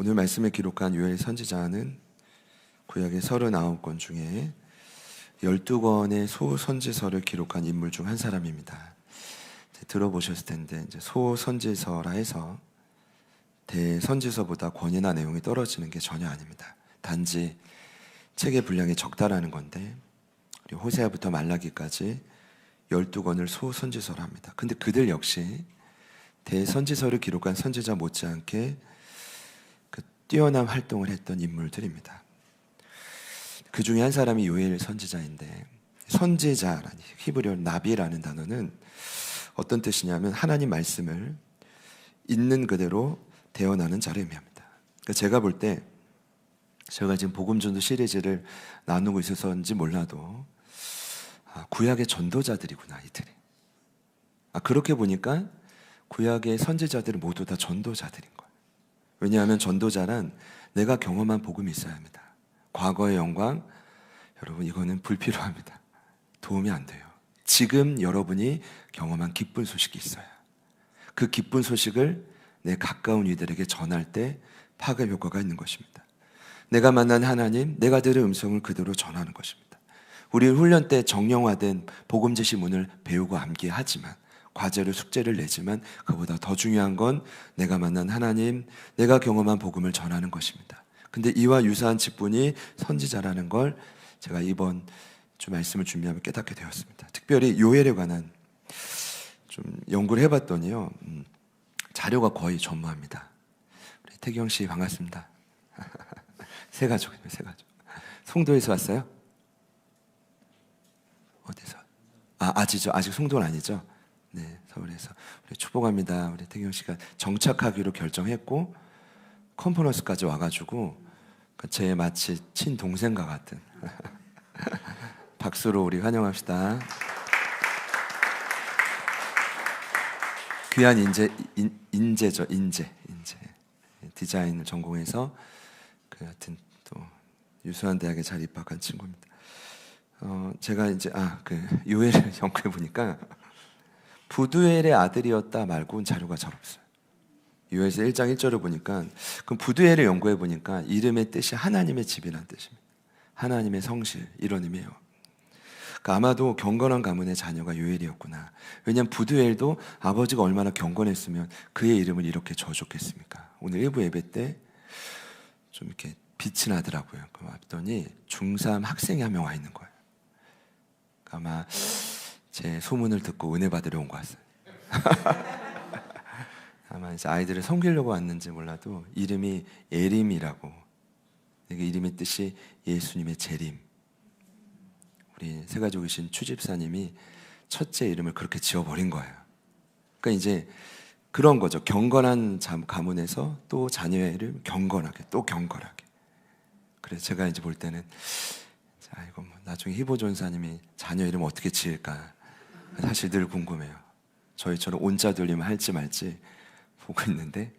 오늘 말씀에 기록한 요엘 선지자는 구약의 39권 중에 12권의 소선지서를 기록한 인물 중 한 사람입니다. 들어보셨을 텐데 이제 소선지서라 해서 대선지서보다 권위나 내용이 떨어지는 게 전혀 아닙니다. 단지 책의 분량이 적다라는 건데 호세아부터 말라기까지 12권을 소선지서라 합니다. 근데 그들 역시 대선지서를 기록한 선지자 못지않게 그 뛰어난 활동을 했던 인물들입니다. 그 중에 한 사람이 요엘 선지자인데, 선지자라는 히브리어 나비라는 단어는 어떤 뜻이냐면 하나님 말씀을 있는 그대로 대언하는 자를 의미합니다. 그러니까 제가 볼 때 제가 지금 복음 전도 시리즈를 나누고 있어서인지 몰라도 구약의 전도자들이구나 이들이. 그렇게 보니까 구약의 선지자들은 모두 다 전도자들인 거예요. 왜냐하면 전도자란 내가 경험한 복음이 있어야 합니다. 과거의 영광, 여러분 이거는 불필요합니다. 도움이 안 돼요. 지금 여러분이 경험한 기쁜 소식이 있어요. 그 기쁜 소식을 내 가까운 이들에게 전할 때 파급 효과가 있는 것입니다. 내가 만난 하나님, 내가 들은 음성을 그대로 전하는 것입니다. 우리 훈련 때 정령화된 복음 지시문을 배우고 암기하지만, 과제를 숙제를 내지만 그보다 더 중요한 건 내가 만난 하나님, 내가 경험한 복음을 전하는 것입니다. 근데 이와 유사한 직분이 선지자라는 걸 제가 이번 주 말씀을 준비하며 깨닫게 되었습니다. 특별히 요엘에 관한 좀 연구를 해봤더니요, 자료가 거의 전무합니다. 우리 태경 씨 반갑습니다. 새 가족이네요, 새 가족. 송도에서 왔어요? 어디서? 아직 송도는 아니죠? 네, 서울에서. 우리 축복합니다. 우리 태경 씨가 정착하기로 결정했고 컨퍼런스까지 와가지고 제 마치 친동생과 같은 박수로 우리 환영합시다. 귀한 인재죠. 인재. 디자인을 전공해서 그 하여튼 또 유수한 대학에 잘 입학한 친구입니다. 제가 이제 요엘을 연구해 보니까 부두엘의 아들이었다 말고는 자료가 잘 없어요. 요엘서 1장 1절을 보니까, 그럼 부두엘을 연구해 보니까 이름의 뜻이 하나님의 집이라는 뜻입니다. 하나님의 성실, 이런 의미예요. 그러니까 아마도 경건한 가문의 자녀가 요엘이었구나. 왜냐하면 부두엘도 아버지가 얼마나 경건했으면 그의 이름을 이렇게 저줬겠습니까? 오늘 일부 예배 때 좀 이렇게 빛이 나더라고요. 봤더니 중3 학생이 한 명 와 있는 거예요. 아마 제 소문을 듣고 은혜 받으러 온 것 같아요. 아마 이제 아이들을 섬기려고 왔는지 몰라도 이름이 에림이라고. 이게 이름의 뜻이 예수님의 재림. 우리 새가족이신 추집사님이 첫째 이름을 그렇게 지어버린 거예요. 그러니까 이제 그런 거죠. 경건한 가문에서 또 자녀의 이름 경건하게, 또 경건하게. 그래서 제가 이제 볼 때는 이거 뭐 나중에 희보 전사님이 자녀 이름 어떻게 지을까 사실 늘 궁금해요. 저희처럼 온자 돌리면 할지 말지 보고 있는데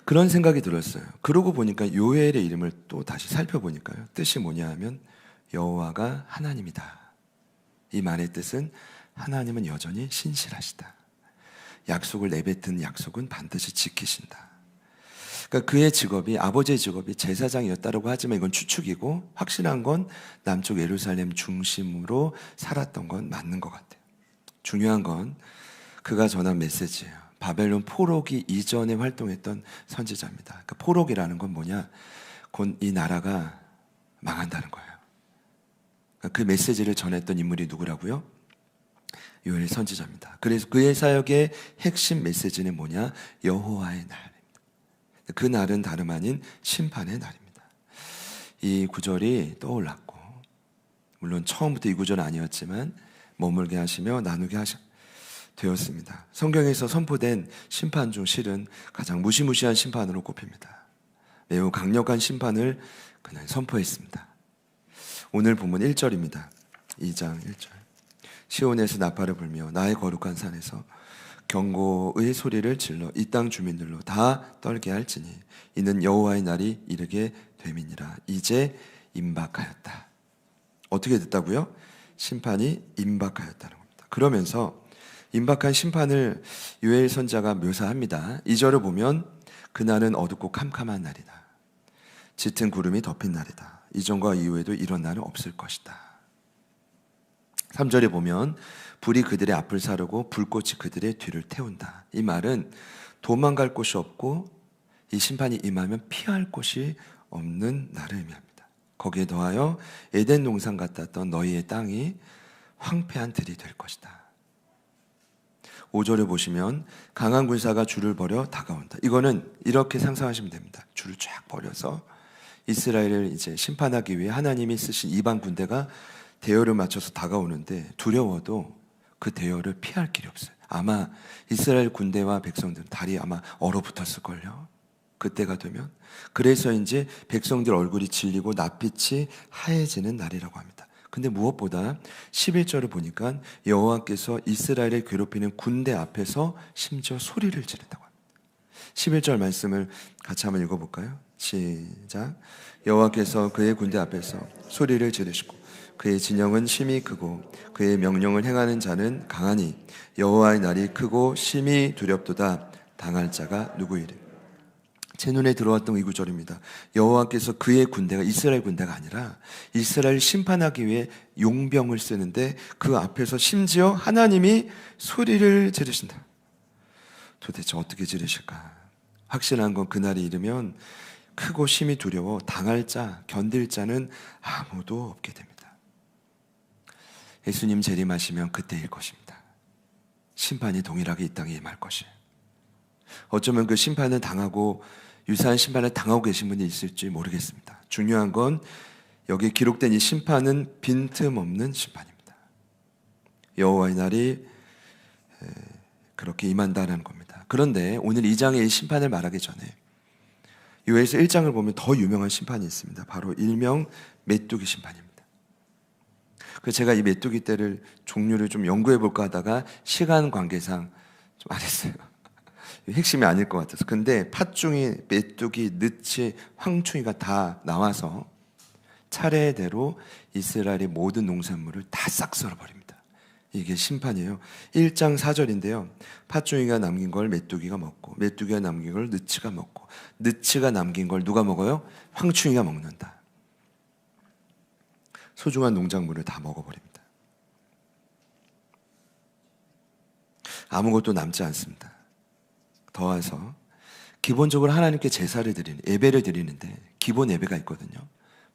그런 생각이 들었어요. 그러고 보니까 요엘의 이름을 또 다시 살펴보니까요, 뜻이 뭐냐 하면 여호와가 하나님이다. 이 말의 뜻은 하나님은 여전히 신실하시다. 약속을 내뱉은 약속은 반드시 지키신다. 그러니까 그의 직업이, 아버지의 직업이 제사장이었다고 하지만 이건 추측이고, 확실한 건 남쪽 예루살렘 중심으로 살았던 건 맞는 것 같아요. 중요한 건 그가 전한 메시지예요. 바벨론 포로기 이전에 활동했던 선지자입니다. 그러니까 포로기라는 건 뭐냐? 곧 이 나라가 망한다는 거예요. 그러니까 그 메시지를 전했던 인물이 누구라고요? 요엘 선지자입니다. 그래서 그의 사역의 핵심 메시지는 뭐냐? 여호와의 날입니다. 그 날은 다름 아닌 심판의 날입니다. 이 구절이 떠올랐고, 물론 처음부터 이 구절은 아니었지만 머물게 하시며 나누게 되었습니다. 성경에서 선포된 심판 중 실은 가장 무시무시한 심판으로 꼽힙니다. 매우 강력한 심판을 그냥 선포했습니다. 오늘 본문 1절입니다. 2장 1절. 시온에서 나팔을 불며 나의 거룩한 산에서 경고의 소리를 질러 이 땅 주민들로 다 떨게 할지니 이는 여호와의 날이 이르게 됨이니라. 이제 임박하였다. 어떻게 됐다고요? 심판이 임박하였다는 겁니다. 그러면서 임박한 심판을 요엘 선지자가 묘사합니다. 2절을 보면 그날은 어둡고 캄캄한 날이다. 짙은 구름이 덮인 날이다. 이전과 이후에도 이런 날은 없을 것이다. 3절에 보면 불이 그들의 앞을 사르고 불꽃이 그들의 뒤를 태운다. 이 말은 도망갈 곳이 없고 이 심판이 임하면 피할 곳이 없는 날을 의미합니다. 거기에 더하여 에덴 동산 같았던 너희의 땅이 황폐한 들이 될 것이다. 5절에 보시면 강한 군사가 줄을 벌여 다가온다. 이거는 이렇게 상상하시면 됩니다. 줄을 쫙 벌여서 이스라엘을 이제 심판하기 위해 하나님이 쓰신 이방 군대가 대열을 맞춰서 다가오는데 두려워도 그 대열을 피할 길이 없어요. 아마 이스라엘 군대와 백성들은 다리 아마 얼어붙었을걸요. 그때가 되면. 그래서인지 백성들 얼굴이 질리고 낯빛이 하얘지는 날이라고 합니다. 근데 무엇보다 11절을 보니까 여호와께서 이스라엘을 괴롭히는 군대 앞에서 심지어 소리를 지른다고 합니다. 11절 말씀을 같이 한번 읽어볼까요? 시작. 여호와께서 그의 군대 앞에서 소리를 지르시고 그의 진영은 심히 크고 그의 명령을 행하는 자는 강하니 여호와의 날이 크고 심히 두렵도다. 당할 자가 누구이래. 제 눈에 들어왔던 이 구절입니다. 여호와께서 그의 군대가 이스라엘 군대가 아니라 이스라엘 심판하기 위해 용병을 쓰는데 그 앞에서 심지어 하나님이 소리를 지르신다. 도대체 어떻게 지르실까? 확실한 건 그날이 이르면 크고 심히 두려워 당할 자, 견딜 자는 아무도 없게 됩니다. 예수님 재림하시면 그때일 것입니다. 심판이 동일하게 이 땅에 임할 것이에요. 어쩌면 그 심판을 당하고 유사한 심판을 당하고 계신 분이 있을지 모르겠습니다. 중요한 건 여기 기록된 이 심판은 빈틈없는 심판입니다. 여호와의 날이 그렇게 임한다는 겁니다. 그런데 오늘 2장의 이 심판을 말하기 전에 요엘서 1장을 보면 더 유명한 심판이 있습니다. 바로 일명 메뚜기 심판입니다. 그래서 제가 이 메뚜기 떼를 종류를 좀 연구해 볼까 하다가 시간 관계상 좀 안 했어요. 핵심이 아닐 것 같아서. 근데 팥중이, 메뚜기, 느치, 황충이가 다 나와서 차례대로 이스라엘의 모든 농산물을 다 싹 썰어버립니다. 이게 심판이에요. 1장 4절인데요. 팥중이가 남긴 걸 메뚜기가 먹고 메뚜기가 남긴 걸 느치가 먹고 느치가 남긴 걸 누가 먹어요? 황충이가 먹는다. 소중한 농작물을 다 먹어버립니다. 아무것도 남지 않습니다. 더해서 기본적으로 하나님께 제사를 드리는 예배를 드리는데 기본 예배가 있거든요.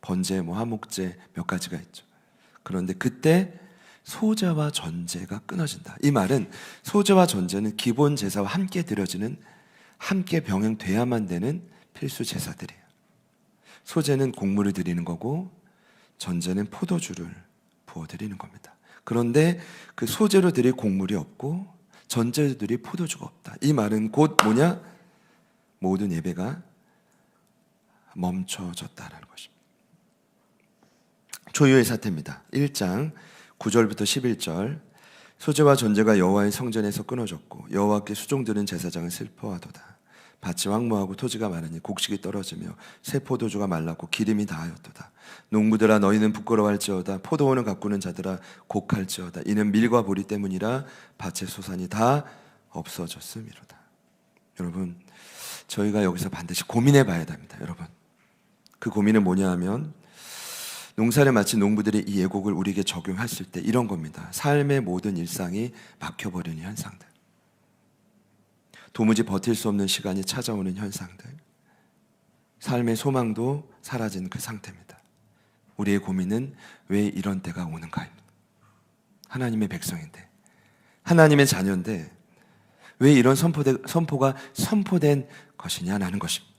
번제, 화목제 몇 가지가 있죠. 그런데 그때 소제와 전제가 끊어진다. 이 말은 소제와 전제는 기본 제사와 함께 드려지는 함께 병행돼야만 되는 필수 제사들이에요. 소제는 곡물을 드리는 거고 전제는 포도주를 부어 드리는 겁니다. 그런데 그 소제로 드릴 곡물이 없고 전제로 드릴 포도주가 없다. 이 말은 곧 뭐냐? 모든 예배가 멈춰졌다는 것입니다. 초유의 사태입니다. 1장 9절부터 11절. 소제와 전제가 여호와의 성전에서 끊어졌고 여호와께 수종드는 제사장은 슬퍼하도다. 밭이 황무하고 토지가 마르니 곡식이 떨어지며 새 포도주가 말랐고 기름이 다하였도다. 농부들아 너희는 부끄러워할지어다. 포도원을 가꾸는 자들아 곡할지어다. 이는 밀과 보리 때문이라 밭의 소산이 다 없어졌음이로다. 여러분, 저희가 여기서 반드시 고민해 봐야 됩니다. 여러분, 그 고민은 뭐냐 하면 농사를 마친 농부들이 이 예곡을 우리에게 적용했을 때 이런 겁니다. 삶의 모든 일상이 막혀버리는 현상들, 도무지 버틸 수 없는 시간이 찾아오는 현상들, 삶의 소망도 사라진 그 상태입니다. 우리의 고민은 왜 이런 때가 오는가입니다. 하나님의 백성인데, 하나님의 자녀인데 왜 이런 선포가 선포된 것이냐라는 것입니다.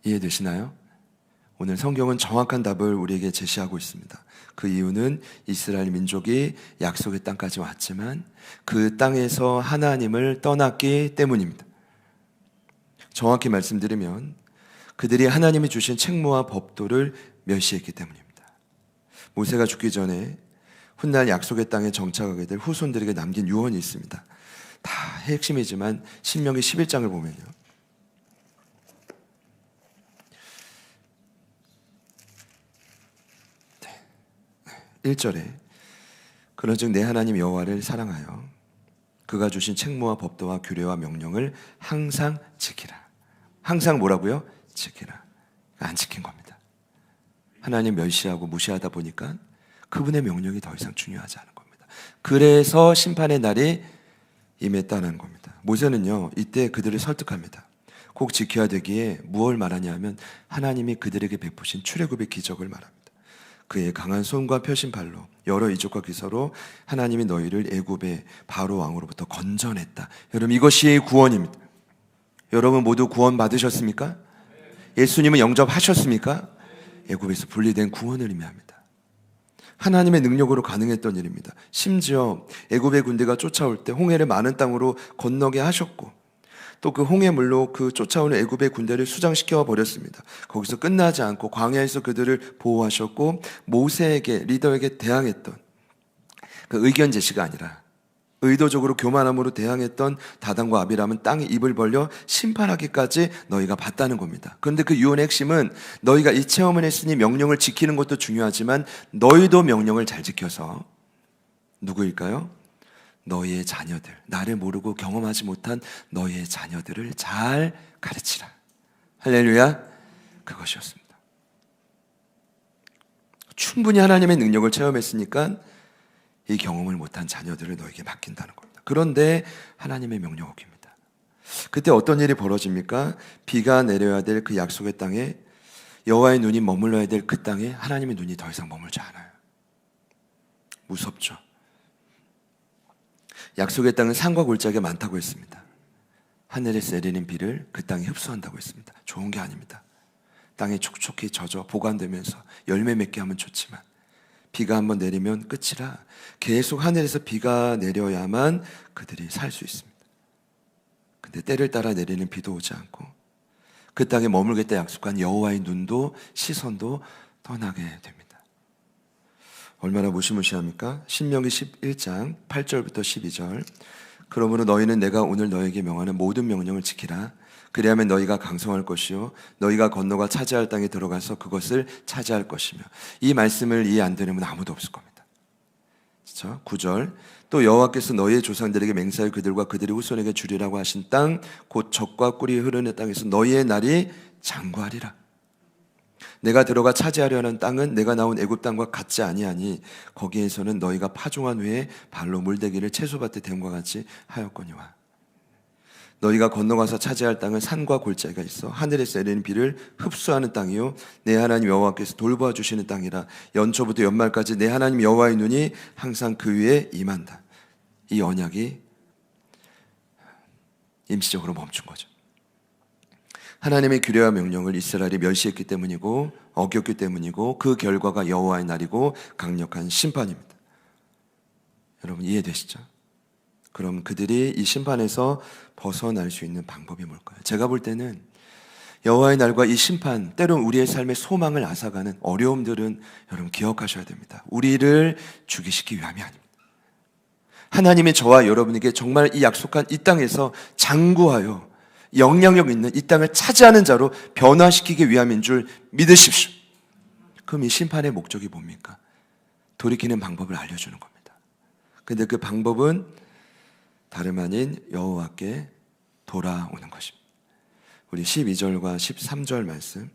이해되시나요? 오늘 성경은 정확한 답을 우리에게 제시하고 있습니다. 그 이유는 이스라엘 민족이 약속의 땅까지 왔지만 그 땅에서 하나님을 떠났기 때문입니다. 정확히 말씀드리면 그들이 하나님이 주신 책무와 법도를 멸시했기 때문입니다. 모세가 죽기 전에 훗날 약속의 땅에 정착하게 될 후손들에게 남긴 유언이 있습니다. 다 핵심이지만 신명기 11장을 보면요, 1절에 그런즉 내 하나님 여호와를 사랑하여 그가 주신 책무와 법도와 규례와 명령을 항상 지키라. 항상 뭐라고요? 지키라. 안 지킨 겁니다. 하나님 멸시하고 무시하다 보니까 그분의 명령이 더 이상 중요하지 않은 겁니다. 그래서 심판의 날이 임했다는 겁니다. 모세는요, 이때 그들을 설득합니다. 꼭 지켜야 되기에 무엇을 말하냐 하면 하나님이 그들에게 베푸신 출애굽의 기적을 말합니다. 그의 강한 손과 펴신 발로 여러 이적과 기사로 하나님이 너희를 애굽의 바로 왕으로부터 건져냈다. 여러분, 이것이 구원입니다. 여러분 모두 구원 받으셨습니까? 예수님은 영접하셨습니까? 애굽에서 분리된 구원을 의미합니다. 하나님의 능력으로 가능했던 일입니다. 심지어 애굽의 군대가 쫓아올 때 홍해를 마른 땅으로 건너게 하셨고, 또 그 홍해물로 그 쫓아오는 애굽의 군대를 수장시켜 버렸습니다. 거기서 끝나지 않고 광야에서 그들을 보호하셨고, 모세에게, 리더에게 대항했던 그 의견 제시가 아니라 의도적으로 교만함으로 대항했던 다단과 아비람은 땅에 입을 벌려 심판하기까지 너희가 봤다는 겁니다. 그런데 그 유언의 핵심은 너희가 이 체험을 했으니 명령을 지키는 것도 중요하지만 너희도 명령을 잘 지켜서 누구일까요? 너희의 자녀들, 나를 모르고 경험하지 못한 너희의 자녀들을 잘 가르치라. 할렐루야. 그것이었습니다. 충분히 하나님의 능력을 체험했으니까 이 경험을 못한 자녀들을 너에게 맡긴다는 겁니다. 그런데 하나님의 명령 어깁니다. 그때 어떤 일이 벌어집니까? 비가 내려야 될 그 약속의 땅에, 여호와의 눈이 머물러야 될 그 땅에 하나님의 눈이 더 이상 머물지 않아요. 무섭죠. 약속의 땅은 산과 골짜기가 많다고 했습니다. 하늘에서 내리는 비를 그 땅이 흡수한다고 했습니다. 좋은 게 아닙니다. 땅에 촉촉히 젖어 보관되면서 열매 맺게 하면 좋지만 비가 한번 내리면 끝이라 계속 하늘에서 비가 내려야만 그들이 살 수 있습니다. 근데 때를 따라 내리는 비도 오지 않고 그 땅에 머물겠다 약속한 여호와의 눈도 시선도 떠나게 됩니다. 얼마나 무시무시합니까? 신명기 11장 8절부터 12절. 그러므로 너희는 내가 오늘 너에게 명하는 모든 명령을 지키라. 그리하면 너희가 강성할 것이요 너희가 건너가 차지할 땅에 들어가서 그것을 차지할 것이며. 이 말씀을 이해 안 되는 분 아무도 없을 겁니다. 그렇죠? 9절. 또 여호와께서 너희의 조상들에게 맹세하여 그들과 그들의 후손에게 주리라고 하신 땅 곧 젖과 꿀이 흐르는 땅에서 너희의 날이 장구하리라. 내가 들어가 차지하려는 땅은 내가 나온 애굽 땅과 같지 아니하니 거기에서는 너희가 파종한 후에 발로 물대기를 채소밭에 댐과 같이 하였거니와. 너희가 건너가서 차지할 땅은 산과 골짜기가 있어 하늘에서 내리는 비를 흡수하는 땅이요 내 하나님 여호와께서 돌보아 주시는 땅이라. 연초부터 연말까지 내 하나님 여호와의 눈이 항상 그 위에 임한다. 이 언약이 임시적으로 멈춘 거죠. 하나님의 규례와 명령을 이스라엘이 멸시했기 때문이고 어겼기 때문이고 그 결과가 여호와의 날이고 강력한 심판입니다. 여러분 이해되시죠? 그럼 그들이 이 심판에서 벗어날 수 있는 방법이 뭘까요? 제가 볼 때는 여호와의 날과 이 심판, 때론 우리의 삶의 소망을 앗아가는 어려움들은 여러분 기억하셔야 됩니다. 우리를 죽이시기 위함이 아닙니다. 하나님이 저와 여러분에게 정말 이 약속한 이 땅에서 장구하여 영향력 있는 이 땅을 차지하는 자로 변화시키기 위함인 줄 믿으십시오. 그럼 이 심판의 목적이 뭡니까? 돌이키는 방법을 알려주는 겁니다. 근데 그 방법은 다름 아닌 여호와께 돌아오는 것입니다. 우리 12절과 13절 말씀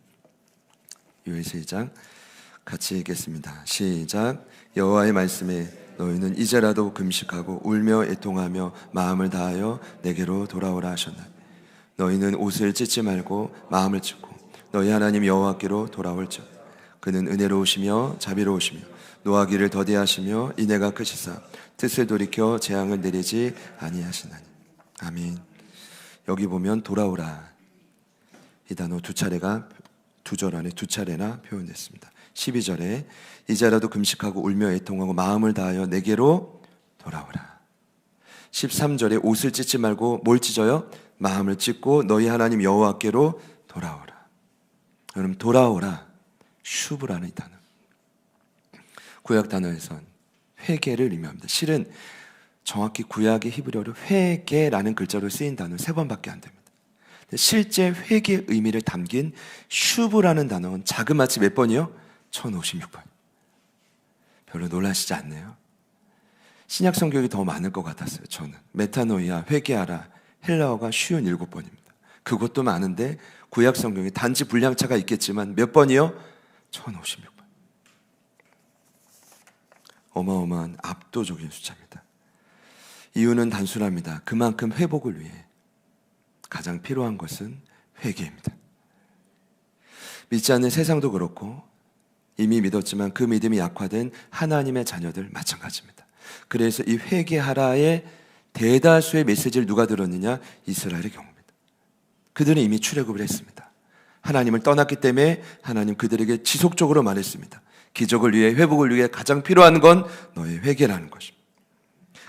요에서 2장 같이 읽겠습니다. 시작. 여호와의 말씀에 너희는 이제라도 금식하고 울며 애통하며 마음을 다하여 내게로 돌아오라 하셨나니 너희는 옷을 찢지 말고 마음을 찢고 너희 하나님 여호와께로 돌아올지어다. 그는 은혜로우시며 자비로우시며 노하기를 더디하시며 인애가 크시사 뜻을 돌이켜 재앙을 내리지 아니하시나니. 아멘. 여기 보면 돌아오라 이 단어 두 차례가 두 절 안에 두 차례나 표현됐습니다. 12절에 이제라도 금식하고 울며 애통하고 마음을 다하여 내게로 돌아오라. 13절에 옷을 찢지 말고 뭘 찢어요? 마음을 찢고 너희 하나님 여호와께로 돌아오라. 여러분 돌아오라 슈브라는 이 단어 구약 단어에선 회개를 의미합니다. 실은 정확히 구약의 히브리어로 회개라는 글자로 쓰인 단어는 3번밖에 안 됩니다. 실제 회개의 의미를 담긴 슈브라는 단어는 자그마치 몇 번이요? 1056번. 별로 놀라시지 않네요. 신약 성경이 더 많을 것 같았어요. 저는 메타노이아, 회개하라, 헬라어가 57번입니다. 그것도 많은데 구약 성경이 단지 분량차가 있겠지만 몇 번이요? 1056번. 어마어마한 압도적인 숫자입니다. 이유는 단순합니다. 그만큼 회복을 위해 가장 필요한 것은 회개입니다. 믿지 않는 세상도 그렇고 이미 믿었지만 그 믿음이 약화된 하나님의 자녀들 마찬가지입니다. 그래서 이 회개하라의 대다수의 메시지를 누가 들었느냐? 이스라엘의 경우입니다. 그들은 이미 출애굽을 했습니다. 하나님을 떠났기 때문에 하나님 그들에게 지속적으로 말했습니다. 기적을 위해, 회복을 위해 가장 필요한 건 너의 회개라는 것입니다.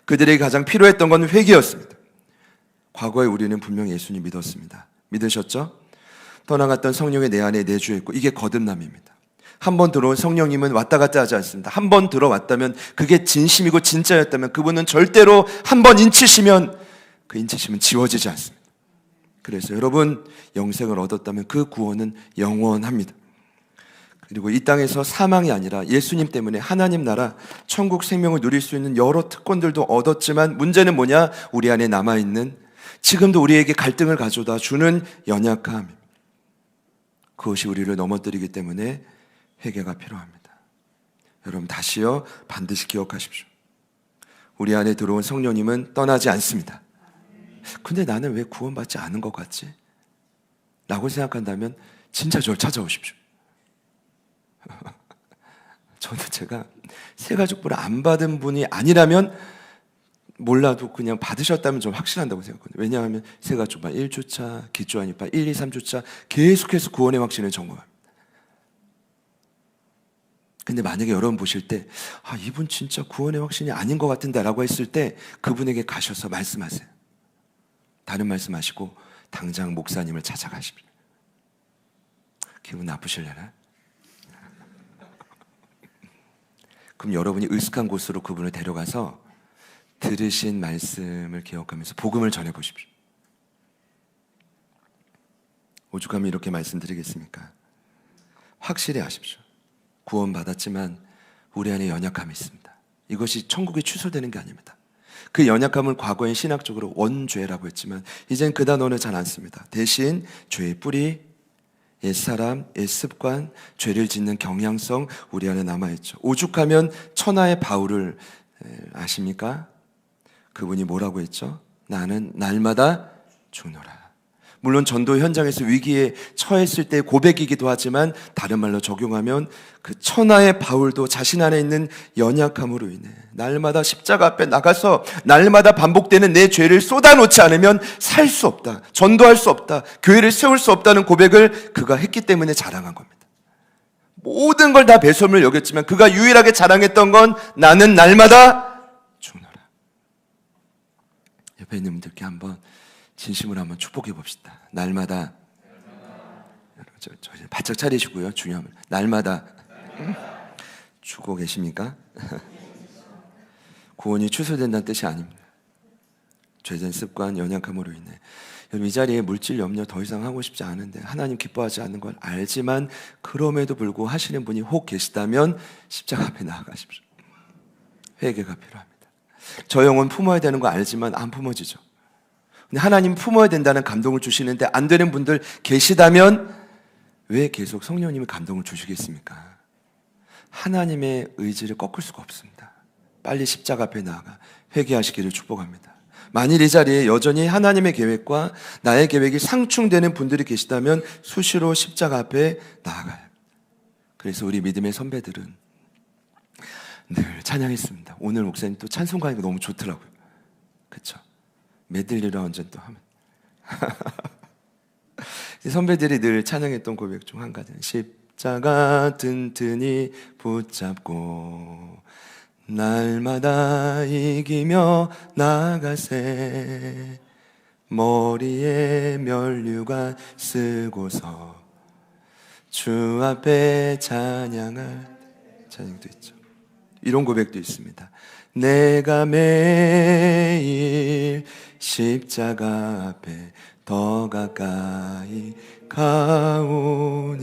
그들에게 가장 필요했던 건 회개였습니다. 과거에 우리는 분명히 예수님 믿었습니다. 믿으셨죠? 떠나갔던 성령이 내 안에 내주했고, 이게 거듭남입니다. 한 번 들어온 성령님은 왔다 갔다 하지 않습니다. 한 번 들어왔다면 그게 진심이고 진짜였다면 그분은 절대로 한 번 인치시면 그 인치심은 지워지지 않습니다. 그래서 여러분 영생을 얻었다면 그 구원은 영원합니다. 그리고 이 땅에서 사망이 아니라 예수님 때문에 하나님 나라 천국 생명을 누릴 수 있는 여러 특권들도 얻었지만 문제는 뭐냐? 우리 안에 남아있는 지금도 우리에게 갈등을 가져다 주는 연약함, 그것이 우리를 넘어뜨리기 때문에 회개가 필요합니다. 여러분 다시요, 반드시 기억하십시오. 우리 안에 들어온 성령님은 떠나지 않습니다. 근데 나는 왜 구원받지 않은 것 같지? 라고 생각한다면 진짜 저를 찾아오십시오. 저는 제가 새가족부를 안 받은 분이 아니라면 몰라도 그냥 받으셨다면 좀 확신한다고 생각하거든요. 왜냐하면 새가족반 1주차, 기초한입반 1, 2, 3주차 계속해서 구원의 확신을 점검합니다. 근데 만약에 여러분 보실 때 이분 진짜 구원의 확신이 아닌 것 같은데 라고 했을 때 그분에게 가셔서 말씀하세요. 다른 말씀하시고 당장 목사님을 찾아가십시오. 기분 나쁘실려나? 그럼 여러분이 으슥한 곳으로 그분을 데려가서 들으신 말씀을 기억하면서 복음을 전해보십시오. 오죽하면 이렇게 말씀드리겠습니까? 확실히 아십시오. 구원받았지만 우리 안에 연약함이 있습니다. 이것이 천국에 취소되는 게 아닙니다. 그 연약함을 과거엔 신학적으로 원죄라고 했지만 이젠 그 단어는 잘 안 씁니다. 대신 죄의 뿌리, 옛사람, 옛습관, 죄를 짓는 경향성 우리 안에 남아있죠. 오죽하면 천하의 바울을 아십니까? 그분이 뭐라고 했죠? 나는 날마다 죽노라. 물론 전도 현장에서 위기에 처했을 때 고백이기도 하지만 다른 말로 적용하면 그 천하의 바울도 자신 안에 있는 연약함으로 인해 날마다 십자가 앞에 나가서 날마다 반복되는 내 죄를 쏟아놓지 않으면 살 수 없다, 전도할 수 없다, 교회를 세울 수 없다는 고백을 그가 했기 때문에 자랑한 겁니다. 모든 걸 다 배설물 여겼지만 그가 유일하게 자랑했던 건 나는 날마다 죽노라. 옆에 있는 분들께 한번 진심으로 한번 축복해 봅시다. 날마다. 저 바짝 차리시고요. 중요한 날마다. 죽고 계십니까? 구원이 취소된다는 뜻이 아닙니다. 죄된 습관, 연약함으로 인해 여러분 이 자리에 물질 염려 더 이상 하고 싶지 않은데 하나님 기뻐하지 않는 걸 알지만 그럼에도 불구하고 하시는 분이 혹 계시다면 십자가 앞에 나아가십시오. 회개가 필요합니다. 저 영혼 품어야 되는 거 알지만 안 품어지죠. 근데 하나님 품어야 된다는 감동을 주시는데 안 되는 분들 계시다면 왜 계속 성령님이 감동을 주시겠습니까? 하나님의 의지를 꺾을 수가 없습니다. 빨리 십자가 앞에 나아가 회개하시기를 축복합니다. 만일 이 자리에 여전히 하나님의 계획과 나의 계획이 상충되는 분들이 계시다면 수시로 십자가 앞에 나아가요. 그래서 우리 믿음의 선배들은 늘 찬양했습니다. 오늘 목사님 또 찬송 가니까 너무 좋더라고요. 그렇죠? 메들리라 언제 또 하면 선배들이 늘 찬양했던 고백 중 한 가지는 십자가 튼튼히 붙잡고 날마다 이기며 나가세 머리에 면류관 쓰고서 주 앞에 찬양할 찬양도 있죠. 이런 고백도 있습니다. 내가 매일 십자가 앞에 더 가까이 가오니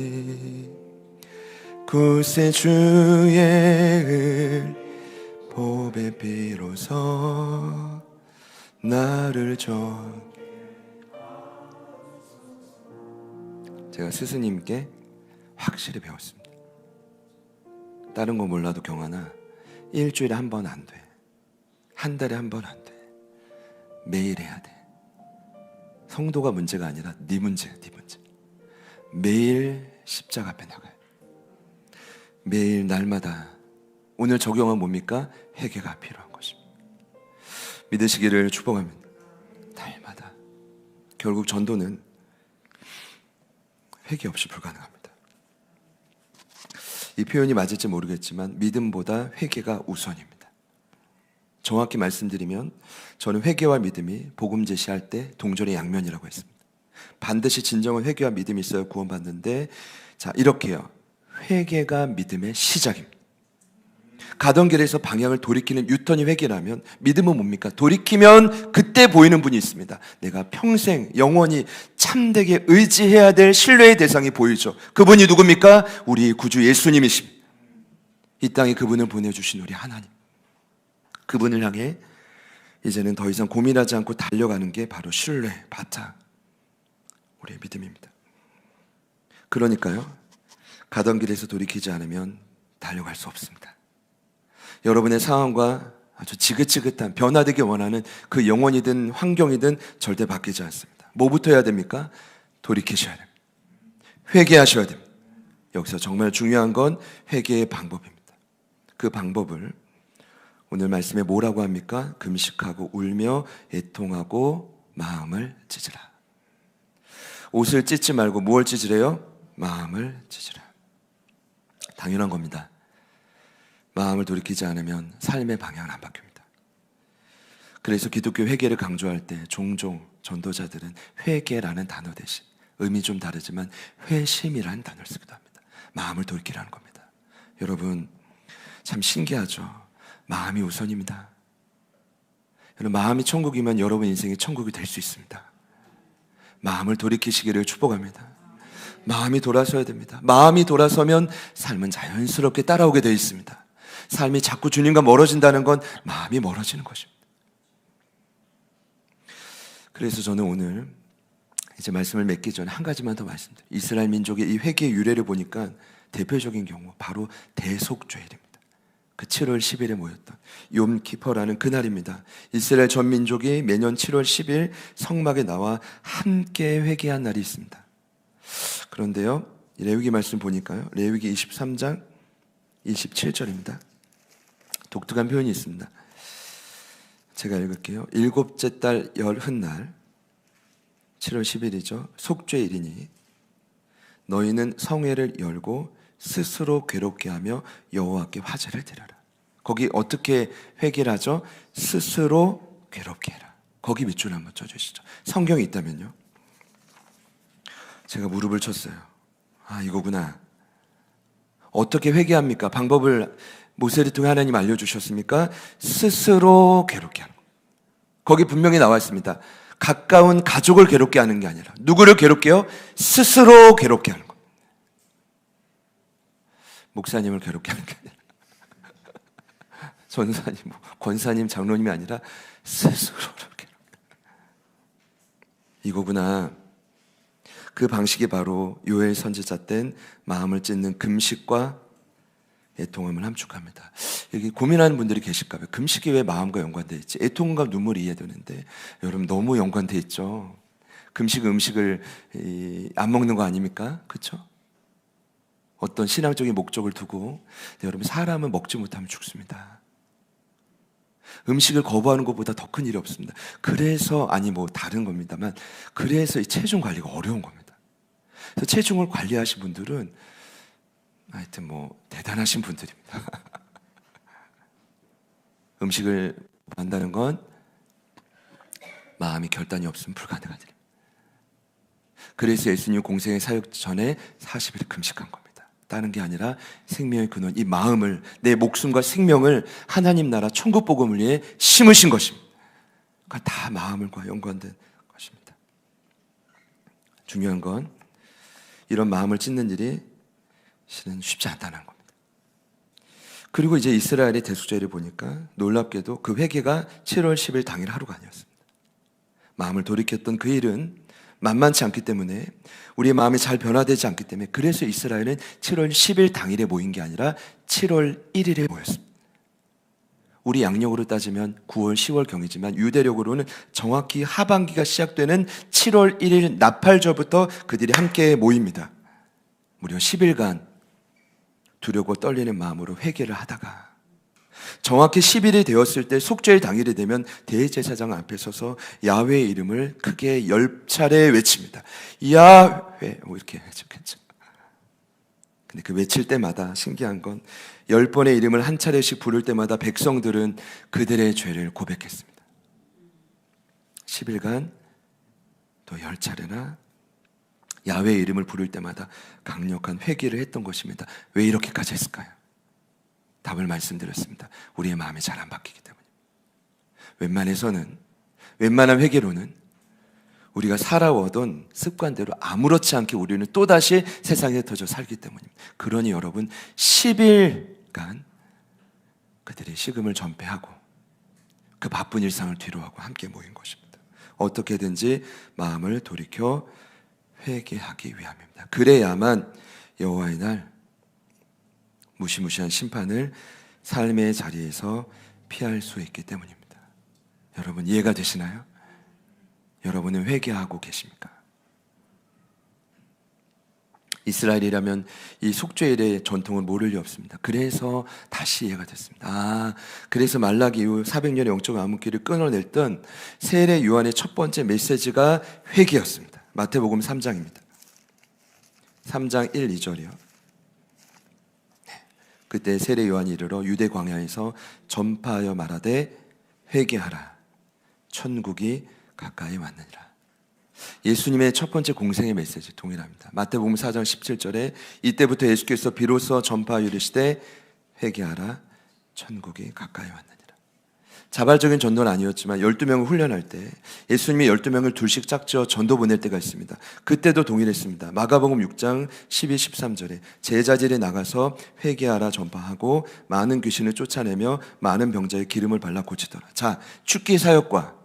구세주의 을 보라. 고백 비로소 나를 제가 스승님께 확실히 배웠습니다. 다른 거 몰라도 경환아, 일주일에 한 번 안 돼. 한 달에 한 번 안 돼. 매일 해야 돼. 성도가 문제가 아니라 네 문제야, 네 문제. 매일 십자가 앞에 나가요. 매일 날마다. 오늘 적용은 뭡니까? 회개가 필요한 것입니다. 믿으시기를 축복합니다. 날마다. 결국 전도는 회개 없이 불가능합니다. 이 표현이 맞을지 모르겠지만 믿음보다 회개가 우선입니다. 정확히 말씀드리면 저는 회개와 믿음이 복음 제시할 때 동전의 양면이라고 했습니다. 반드시 진정한 회개와 믿음이 있어야 구원받는데, 자, 이렇게요. 회개가 믿음의 시작입니다. 가던 길에서 방향을 돌이키는 유턴이 회개라면 믿음은 뭡니까? 돌이키면 그때 보이는 분이 있습니다. 내가 평생 영원히 참되게 의지해야 될 신뢰의 대상이 보이죠. 그분이 누굽니까? 우리 구주 예수님이십니다. 이 땅에 그분을 보내주신 우리 하나님. 그분을 향해 이제는 더 이상 고민하지 않고 달려가는 게 바로 신뢰, 바탕, 우리의 믿음입니다. 그러니까요, 가던 길에서 돌이키지 않으면 달려갈 수 없습니다. 여러분의 상황과 아주 지긋지긋한 변화되기 원하는 그 영혼이든 환경이든 절대 바뀌지 않습니다. 뭐부터 해야 됩니까? 돌이키셔야 됩니다. 회개하셔야 됩니다. 여기서 정말 중요한 건 회개의 방법입니다. 그 방법을 오늘 말씀에 뭐라고 합니까? 금식하고 울며 애통하고 마음을 찢으라. 옷을 찢지 말고 무엇을 찢으래요? 마음을 찢으라. 당연한 겁니다. 마음을 돌이키지 않으면 삶의 방향은 안 바뀝니다. 그래서 기독교 회개를 강조할 때 종종 전도자들은 회개라는 단어 대신 의미 좀 다르지만 회심이라는 단어를 쓰기도 합니다. 마음을 돌이키라는 겁니다. 여러분 참 신기하죠. 마음이 우선입니다. 여러분 마음이 천국이면 여러분 인생이 천국이 될 수 있습니다. 마음을 돌이키시기를 축복합니다. 마음이 돌아서야 됩니다. 마음이 돌아서면 삶은 자연스럽게 따라오게 되어 있습니다. 삶이 자꾸 주님과 멀어진다는 건 마음이 멀어지는 것입니다. 그래서 저는 오늘 이제 말씀을 맺기 전에 한 가지만 더 말씀드려요. 이스라엘 민족의 이 회개의 유래를 보니까 대표적인 경우 바로 대속죄일입니다. 그 7월 10일에 모였던 욤 키퍼라는 그날입니다. 이스라엘 전 민족이 매년 7월 10일 성막에 나와 함께 회개한 날이 있습니다. 그런데요, 레위기 말씀 보니까요, 레위기 23장 27절입니다. 독특한 표현이 있습니다. 제가 읽을게요. 일곱째 달 열흔날 7월 10일이죠. 속죄일이니 너희는 성회를 열고 스스로 괴롭게 하며 여호와께 화제를 드려라. 거기 어떻게 회개를 하죠? 스스로 괴롭게 해라. 거기 밑줄 한번 쳐주시죠. 성경이 있다면요. 제가 무릎을 쳤어요. 아, 이거구나. 어떻게 회개합니까? 방법을 모세를 통해 하나님 알려주셨습니까? 스스로 괴롭게 하는 겁니다. 거기 분명히 나와 있습니다. 가까운 가족을 괴롭게 하는 게 아니라 누구를 괴롭게요? 스스로 괴롭게 하는 겁니다. 목사님을 괴롭게 하는 게 아니라 전사님, 권사님, 장로님이 아니라 스스로 괴롭게 하는 겁니다. 이거구나. 그 방식이 바로 요엘 선지자 땐 마음을 찢는 금식과 애통함을 함축합니다. 여기 고민하는 분들이 계실까 봐요. 금식이 왜 마음과 연관되어 있지? 애통과 눈물이 이해되는데 여러분 너무 연관되어 있죠. 금식은 음식을 안 먹는 거 아닙니까? 그렇죠? 어떤 신앙적인 목적을 두고 여러분 사람은 먹지 못하면 죽습니다. 음식을 거부하는 것보다 더 큰 일이 없습니다. 그래서 아니 뭐 다른 겁니다만 그래서 이 체중 관리가 어려운 겁니다. 그래서 체중을 관리하신 분들은 하여튼 뭐 대단하신 분들입니다. 음식을 한다는 건 마음이 결단이 없으면 불가능한 일입니다. 그래서 예수님 공생의 사역 전에 40일 금식한 겁니다. 다른 게 아니라 생명의 근원, 이 마음을, 내 목숨과 생명을 하나님 나라 천국 복음을 위해 심으신 것입니다. 그러니까 다 마음과 연관된 것입니다. 중요한 건 이런 마음을 찢는 일이 실은 쉽지 않다는 겁니다. 그리고 이제 이스라엘의 대속죄를 보니까 놀랍게도 그 회개가 7월 10일 당일 하루가 아니었습니다. 마음을 돌이켰던 그 일은 만만치 않기 때문에, 우리의 마음이 잘 변화되지 않기 때문에, 그래서 이스라엘은 7월 10일 당일에 모인 게 아니라 7월 1일에 모였습니다. 우리 양력으로 따지면 9월, 10월 경이지만 유대력으로는 정확히 하반기가 시작되는 7월 1일 나팔절부터 그들이 함께 모입니다. 무려 10일간 두렵고 떨리는 마음으로 회개를 하다가 정확히 10일이 되었을 때 속죄일 당일이 되면 대제사장 앞에 서서 야훼의 이름을 크게 10차례 외칩니다. 야훼, 이렇게 외쳤겠죠. 근데 그 외칠 때마다 신기한 건 10번의 이름을 한 차례씩 부를 때마다 백성들은 그들의 죄를 고백했습니다. 10일간 또 10차례나 야훼의 이름을 부를 때마다 강력한 회개를 했던 것입니다. 왜 이렇게까지 했을까요? 답을 말씀드렸습니다. 우리의 마음이 잘 안 바뀌기 때문입니다. 웬만한 회개로는 우리가 살아오던 습관대로 아무렇지 않게 우리는 또다시 세상에 터져 살기 때문입니다. 그러니 여러분, 10일간 그들이 식음을 전폐하고 그 바쁜 일상을 뒤로하고 함께 모인 것입니다. 어떻게든지 마음을 돌이켜 회개하기 위함입니다. 그래야만 여호와의 날 무시무시한 심판을 삶의 자리에서 피할 수 있기 때문입니다. 여러분, 이해가 되시나요? 여러분은 회개하고 계십니까? 이스라엘이라면 이 속죄일의 전통을 모를 리 없습니다. 그래서 다시 이해가 됐습니다. 그래서 말라기 이후 400년의 영적 암흑기를 끊어냈던 세례 요한의 첫 번째 메시지가 회개였습니다. 마태복음 3장입니다. 3장 1, 2절이요. 그때 세례 요한이 이르러 유대 광야에서 전파하여 말하되 회개하라, 천국이 가까이 왔느니라. 예수님의 첫 번째 공생의 메시지 동일합니다. 마태복음 4장 17절에 이때부터 예수께서 비로소 전파하여 이르시되 회개하라, 천국이 가까이 왔느니라. 자발적인 전도는 아니었지만 12명을 훈련할 때 예수님이 12명을 둘씩 짝지어 전도 보낼 때가 있습니다. 그때도 동일했습니다. 마가복음 6장 12, 13절에 제자들이 나가서 회개하라 전파하고 많은 귀신을 쫓아내며 많은 병자의 기름을 발라 고치더라. 자, 축기 사역과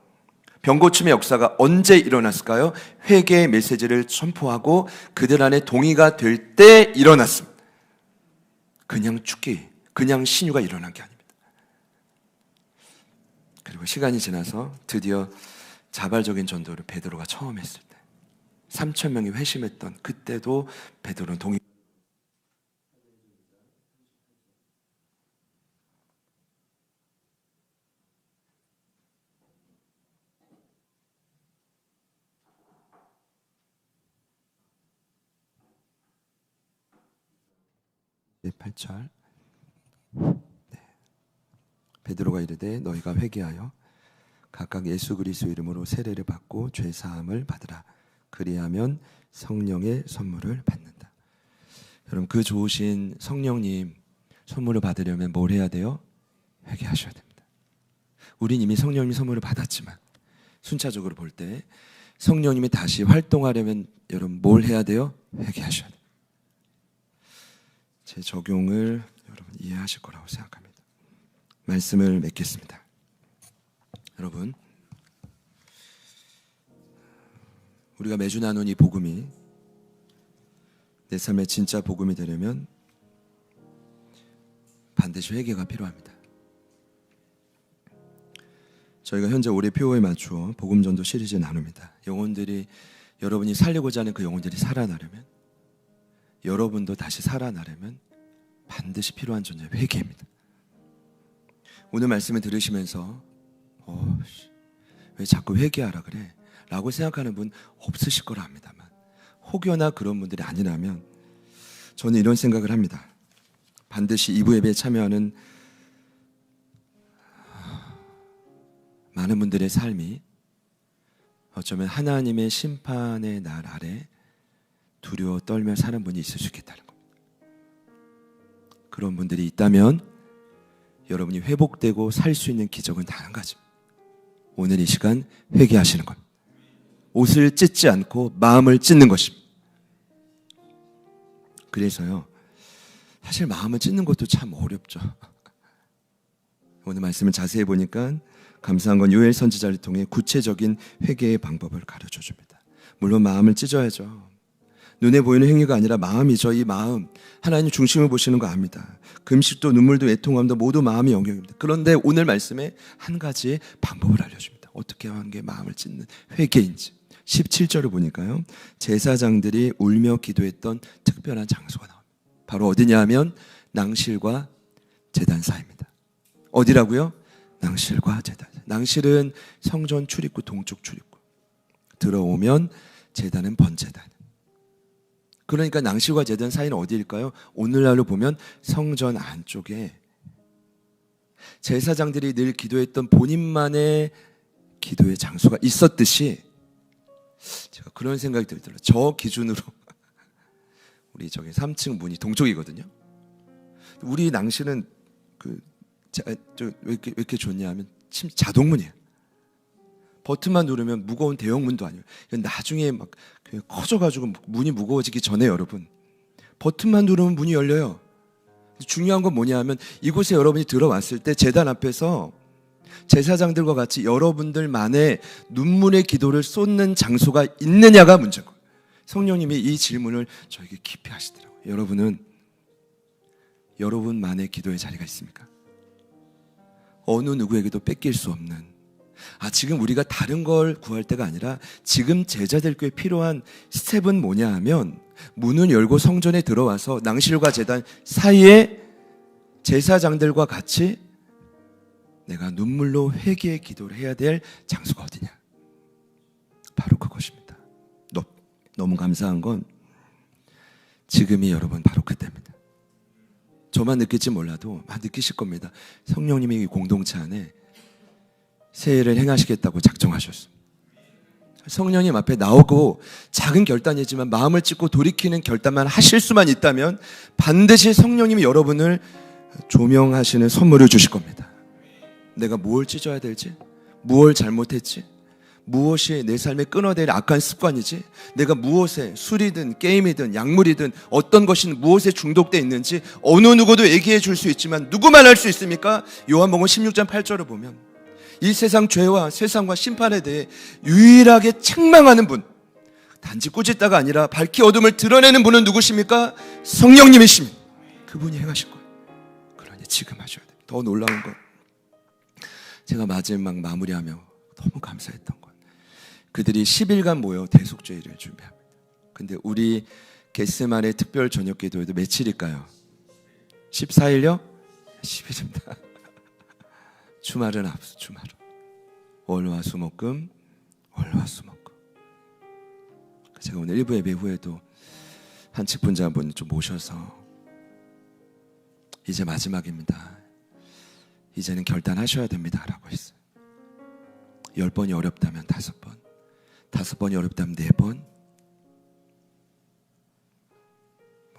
병고침의 역사가 언제 일어났을까요? 회개의 메시지를 선포하고 그들 안에 동의가 될 때 일어났습니다. 그냥 축기, 그냥 신유가 일어난 게 아닙니다. 그리고 시간이 지나서 드디어 자발적인 전도를 베드로가 처음 했을 때 3,000명이 회심했던 그때도 베드로는 동의. 네, 8절. 베드로가 이르되 너희가 회개하여 각각 예수 그리스도 이름으로 세례를 받고 죄 사함을 받으라. 그리하면 성령의 선물을 받는다. 여러분, 그 좋으신 성령님 선물을 받으려면 뭘 해야 돼요? 회개하셔야 됩니다. 우린 이미 성령님 선물을 받았지만 순차적으로 볼 때 성령님이 다시 활동하려면 여러분 뭘 해야 돼요? 회개하셔야 돼요. 제 적용을 여러분 이해하실 거라고 생각합니다. 말씀을 맺겠습니다. 여러분, 우리가 매주 나눈 이 복음이 내 삶의 진짜 복음이 되려면 반드시 회개가 필요합니다. 저희가 현재 올해 표어에 맞추어 복음전도 시리즈 나눕니다. 영혼들이, 여러분이 살리고자 하는 그 영혼들이 살아나려면, 여러분도 다시 살아나려면 반드시 필요한 존재 회개입니다. 오늘 말씀을 들으시면서 왜 자꾸 회개하라 그래? 라고 생각하는 분 없으실 거라 합니다만, 혹여나 그런 분들이 아니라면 저는 이런 생각을 합니다. 반드시 2부 예배에 참여하는 많은 분들의 삶이 어쩌면 하나님의 심판의 날 아래 두려워 떨며 사는 분이 있을 수 있겠다는 겁니다. 그런 분들이 있다면 여러분이 회복되고 살 수 있는 기적은 단 한 가지입니다. 오늘 이 시간 회개하시는 겁니다. 옷을 찢지 않고 마음을 찢는 것입니다. 그래서요, 사실 마음을 찢는 것도 참 어렵죠. 오늘 말씀을 자세히 보니까 감사한 건 요엘 선지자를 통해 구체적인 회개의 방법을 가르쳐 줍니다. 물론 마음을 찢어야죠. 눈에 보이는 행위가 아니라 마음이죠. 이 마음, 하나님 중심을 보시는 거 압니다. 금식도 눈물도 애통함도 모두 마음의 영역입니다. 그런데 오늘 말씀에 한 가지 방법을 알려줍니다. 어떻게 하는 게 마음을 찢는 회개인지. 17절을 보니까요, 제사장들이 울며 기도했던 특별한 장소가 나옵니다. 바로 어디냐 하면 낭실과 제단 사이입니다. 어디라고요? 낭실과 제단. 낭실은 성전 출입구, 동쪽 출입구. 들어오면 제단은 번제단. 그러니까 낭실과 제단 사이는 어디일까요? 오늘날로 보면 성전 안쪽에 제사장들이 늘 기도했던 본인만의 기도의 장소가 있었듯이, 제가 그런 생각이 들더라고요. 저 기준으로 우리 저기 3층 문이 동쪽이거든요. 우리 낭실은 왜 이렇게 좋냐 하면 자동문이에요. 버튼만 누르면 무거운 대형문도 아니에요. 나중에 막 커져가지고 문이 무거워지기 전에 여러분, 버튼만 누르면 문이 열려요. 중요한 건 뭐냐 하면 이곳에 여러분이 들어왔을 때 제단 앞에서 제사장들과 같이 여러분들만의 눈물의 기도를 쏟는 장소가 있느냐가 문제고, 성령님이 이 질문을 저에게 깊이 하시더라고요. 여러분은 여러분만의 기도의 자리가 있습니까? 어느 누구에게도 뺏길 수 없는, 지금 우리가 다른 걸 구할 때가 아니라 지금 제자들께 필요한 스텝은 뭐냐 하면, 문을 열고 성전에 들어와서 낭실과 제단 사이에 제사장들과 같이 내가 눈물로 회개의 기도를 해야 될 장소가 어디냐? 바로 그것입니다. 너무 감사한 건 지금이 여러분 바로 그때입니다. 저만 느낄지 몰라도 느끼실 겁니다. 성령님이 이 공동체 안에 새해를 행하시겠다고 작정하셨습니다. 성령님 앞에 나오고 작은 결단이지만 마음을 찢고 돌이키는 결단만 하실 수만 있다면 반드시 성령님이 여러분을 조명하시는 선물을 주실 겁니다. 내가 뭘 찢어야 될지, 무엇을 잘못했지, 무엇이 내 삶에 끊어낼 악한 습관이지, 내가 무엇에, 술이든 게임이든 약물이든 어떤 것이 무엇에 중독되어 있는지 어느 누구도 얘기해 줄 수 있지만 누구만 알 수 있습니까? 요한복음 16장 8절을 보면 이 세상 죄와 세상과 심판에 대해 유일하게 책망하는 분, 단지 꾸짖다가 아니라 밝히 어둠을 드러내는 분은 누구십니까? 성령님이십니다. 그분이 행하실 거예요. 그러니 지금 하셔야 돼요. 더 놀라운 건 제가 마지막 마무리하며 너무 감사했던 건, 그들이 10일간 모여 대속죄를 준비합니다. 근데 우리 겟세마네 특별 저녁 기도에도 며칠일까요? 14일요? 10일입니다. 주말은 앞서, 주말은 월화수목금, 월화수목금. 제가 오늘 1부 예배 후에도 한 직분자분 좀 모셔서 이제 마지막입니다, 이제는 결단하셔야 됩니다 라고 했어요. 10번이 어렵다면 5번, 5번이 어렵다면 4번,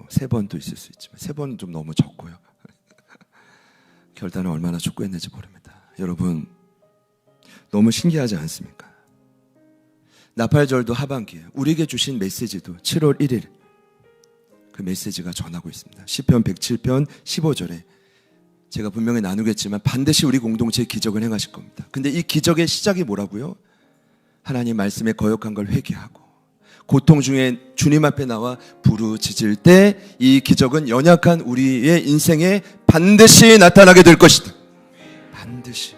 3번도 있을 수 있지만 3번은 좀 너무 적고요. 결단을 얼마나 촉구했는지 모릅니다. 여러분, 너무 신기하지 않습니까? 나팔절도 하반기에 우리에게 주신 메시지도 7월 1일 그 메시지가 전하고 있습니다. 시편 107편 15절에 제가 분명히 나누겠지만 반드시 우리 공동체의 기적을 행하실 겁니다. 근데 이 기적의 시작이 뭐라고요? 하나님 말씀에 거역한 걸 회개하고 고통 중에 주님 앞에 나와 부르짖을 때 이 기적은 연약한 우리의 인생에 반드시 나타나게 될 것이다. 반드시.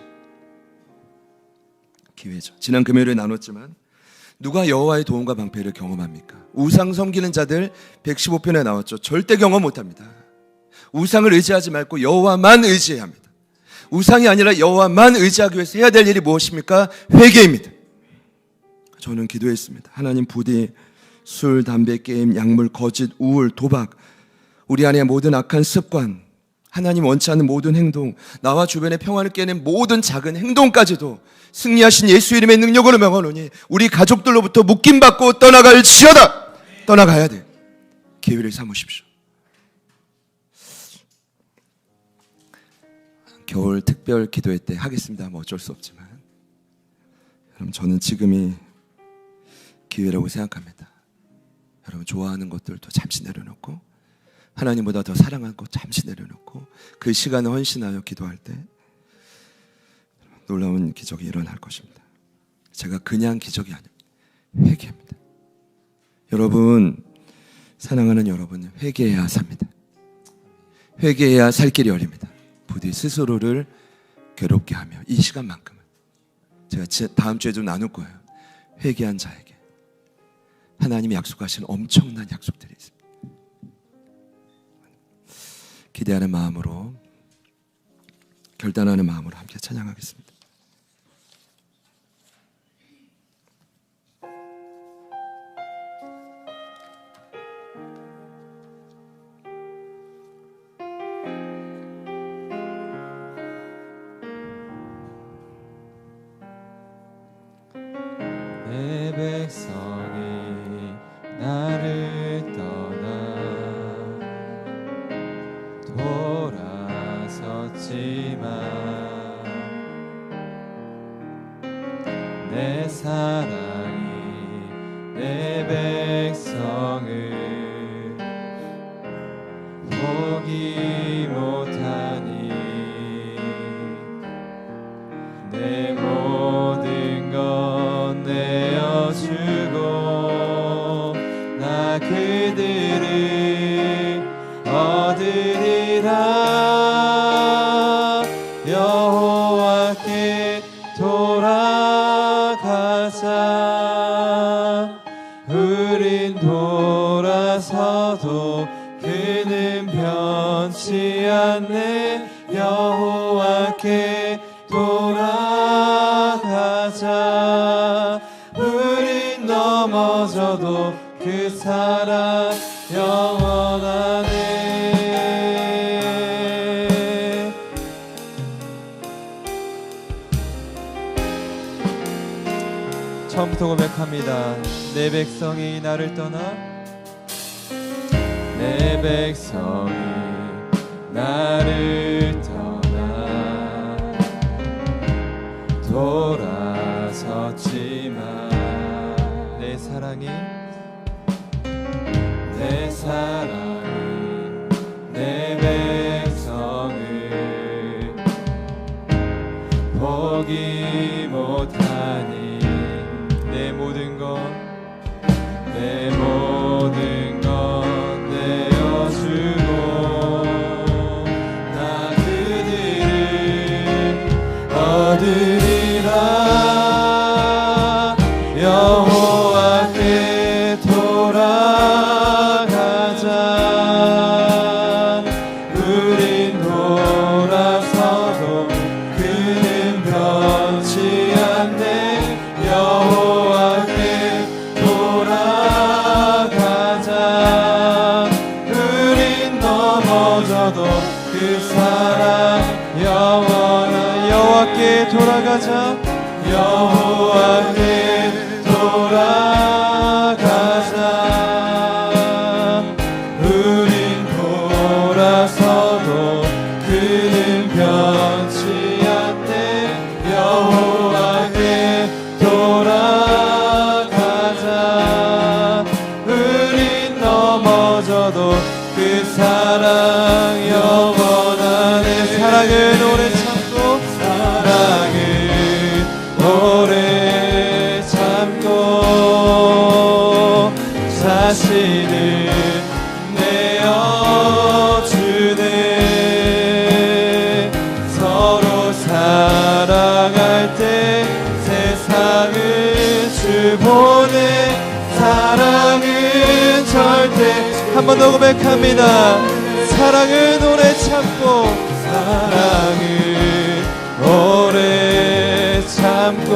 기회죠. 지난 금요일에 나눴지만 누가 여호와의 도움과 방패를 경험합니까? 우상 섬기는 자들 115편에 나왔죠. 절대 경험 못합니다. 우상을 의지하지 말고 여호와만 의지해야 합니다. 우상이 아니라 여호와만 의지하기 위해서 해야 될 일이 무엇입니까? 회개입니다. 저는 기도했습니다. 하나님, 부디 술, 담배, 게임, 약물, 거짓, 우울, 도박, 우리 안에 모든 악한 습관, 하나님 원치 않는 모든 행동, 나와 주변의 평안을 깨는 모든 작은 행동까지도 승리하신 예수 이름의 능력으로 명하노니 우리 가족들로부터 묶임받고 떠나갈지어다. 떠나가야 돼. 기회를 삼으십시오. 겨울 특별 기도회 때 하겠습니다. 뭐 어쩔 수 없지만 여러분, 저는 지금이 기회라고 생각합니다. 여러분, 좋아하는 것들도 잠시 내려놓고 하나님보다 더 사랑하는 것 잠시 내려놓고 그 시간을 헌신하여 기도할 때 놀라운 기적이 일어날 것입니다. 제가 그냥 기적이 아니에요. 회개입니다. 여러분, 사랑하는 여러분, 회개해야 삽니다. 회개해야 살 길이 열립니다. 부디 스스로를 괴롭게 하며 이 시간만큼은 제가 다음 주에 좀 나눌 거예요. 회개한 자에게 하나님이 약속하신 엄청난 약속들이 있습니다. 기대하는 마음으로, 결단하는 마음으로 함께 찬양하겠습니다. 내 백성이 나를 떠나 돌아섰지만 내 사랑이 내 백성을 포기 못하니 내 모든 것 내어주고 나 그들을 얻으리라. 여호와께 돌아가자. 우린 돌아서도 그는 변치 않네. 여호와께 돌아가자. 우린 넘어져도 그 사랑 영원하네. 처음부터 고백합니다. 내 백성이 나를 떠나 내 백성이 나를 떠나 돌아섰지만 내 사랑이 내 백성을 포기 못하니 내 모든 것 내어주고 나 그들을 얻으리라. 여호와께 돌아가자. 우린 돌아서도 그는 변치 않네. 여호와께 돌아가자. 우린 넘어져도 그 사랑 영원한. 여호와께 돌아가자. 여호와께 돌아가자. 우린 돌아서도 그는 변치 않네. 여호와께 돌아가자. 우린 넘어져도 그 사랑 영원하네. 사랑은 오래 참고 오래 참고 자신을 내어주네. 서로 사랑할 때 세상을 주 보내. 사랑은 절대. 한 번 더 고백합니다. 사랑은 오래 참고 사랑은 오래 참고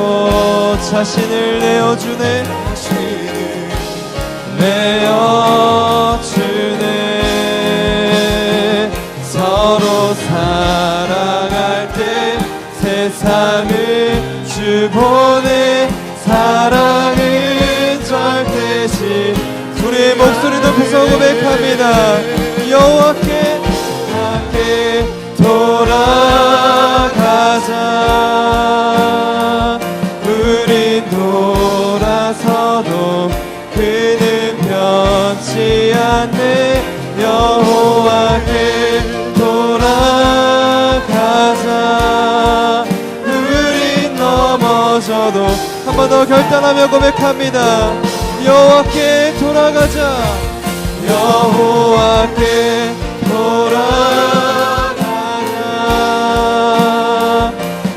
자신을 내어주네. 내어주네. 서로 사랑할 때 세상을 주 보내. 사랑은 절대시. 우리의 목소리 높여서 고백합니다. 여호와께 돌아가자. 우린 돌아서도 그는 변치 않네. 여호와께 돌아가자. 우린 결단하며 고백합니다. 여호와께 돌아가자. 여호와께 돌아가자.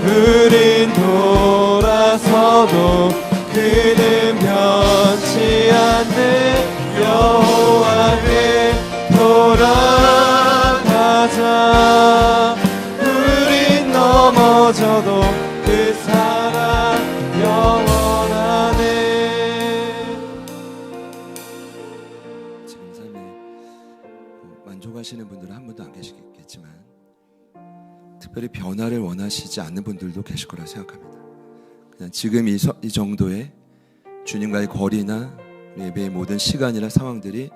우린 돌아서도 그는 변치 않네. 여호와께 돌아가자. 우린 넘어져도 그 사랑 영원하네. 지금 삶에 만족하시는 분들은 한 분도 안 계시겠지만 특별히 변화를 원하시지 않는 분들도 계실 거라 생각합니다. 그냥 지금 이 정도의 주님과의 거리나 예배의 모든 시간이나 상황들이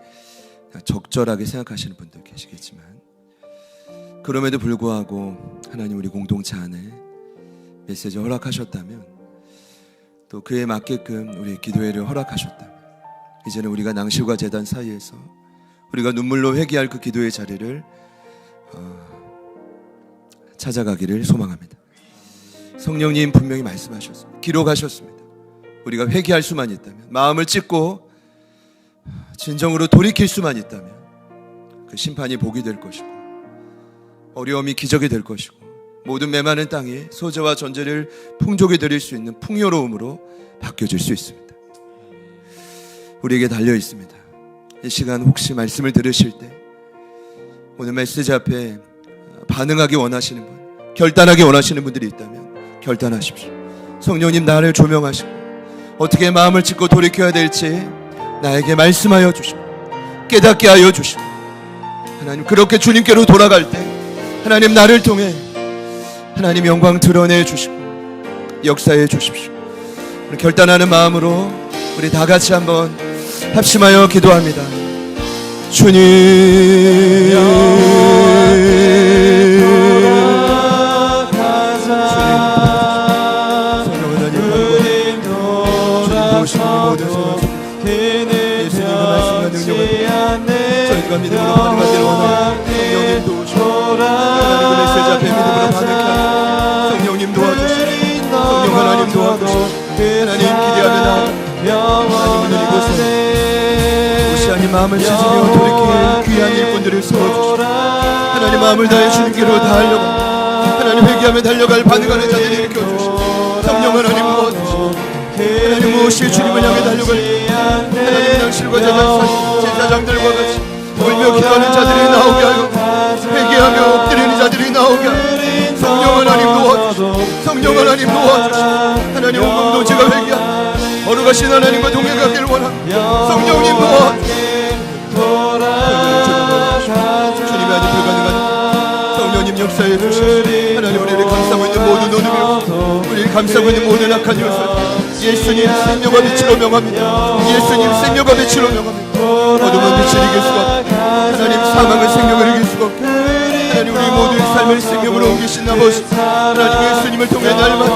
그냥 적절하게 생각하시는 분도 계시겠지만, 그럼에도 불구하고 하나님 우리 공동체 안에 메시지 허락하셨다면, 또 그에 맞게끔 우리 기도회를 허락하셨다면, 이제는 우리가 낭실과 제단 사이에서 우리가 눈물로 회개할 그 기도의 자리를 찾아가기를 소망합니다. 성령님 분명히 말씀하셨습니다. 기록하셨습니다. 우리가 회개할 수만 있다면, 마음을 찢고 진정으로 돌이킬 수만 있다면 그 심판이 복이 될 것이고 어려움이 기적이 될 것이고 모든 메마른 땅이 소재와 전제를 풍족히 드릴 수 있는 풍요로움으로 바뀌어질 수 있습니다. 우리에게 달려 있습니다. 이 시간 혹시 말씀을 들으실 때 오늘 메시지 앞에 반응하기 원하시는 분, 결단하기 원하시는 분들이 있다면 결단하십시오. 성령님 나를 조명하시고 어떻게 마음을 찢고 돌이켜야 될지 나에게 말씀하여 주시고 깨닫게 하여 주시고, 하나님 그렇게 주님께로 돌아갈 때 하나님 나를 통해 하나님 영광 드러내 주시고 역사해 주십시오. 우리 결단하는 마음으로 우리 다 같이 한번 합심하여 기도합니다. 주님 돌아가자. 우린 돌아서도 그는 변치 않네. 저희가 믿음으로 반응하기를 원합니다. 성령님 도와주시고 성령 하나님 도와주시고 하나님 기대하며 하나님 오늘 이곳에 무시하니 마음을 찢으며 돌이킬 귀한 일꾼들을 세워주시고 하나님 마음을 다해 주님 길로 달려가 하나님 회개하며 달려갈 반응하는 자들을 일으켜주시고 성령 하나님 도와주시고 하나님 무엇이 주님을 향해 달려갈 하나님 낭실과 제사장들과 같이 울며 기도하는 자들이 나오게 하여 회개하며 엎드리는 자들이 나오게 하여 성령 하나님 도와주시고 성령 하나님 도와주시고 하나님 온 공동체가 회개하여 거룩하신 하나님과 동행하기를 원합니다. 성령님 도와주시고 주님이 아직 불가능한 성령님 역사해 주시고 하나님 우리를 감싸고 있는 모든 어둠을 우리를 감싸고 있는 모든 악한 요소 예수님 생명과 빛으로 명합니다. 예수님 생명과 빛으로 명합니다. 어둠은 빛을 이길 수가 없고 하나님 사망은 생명을 이길 수가 없고 하나님 우리 모두의 삶을 생명으로 옮기신 아버지 하나님 예수님을 통해 날마다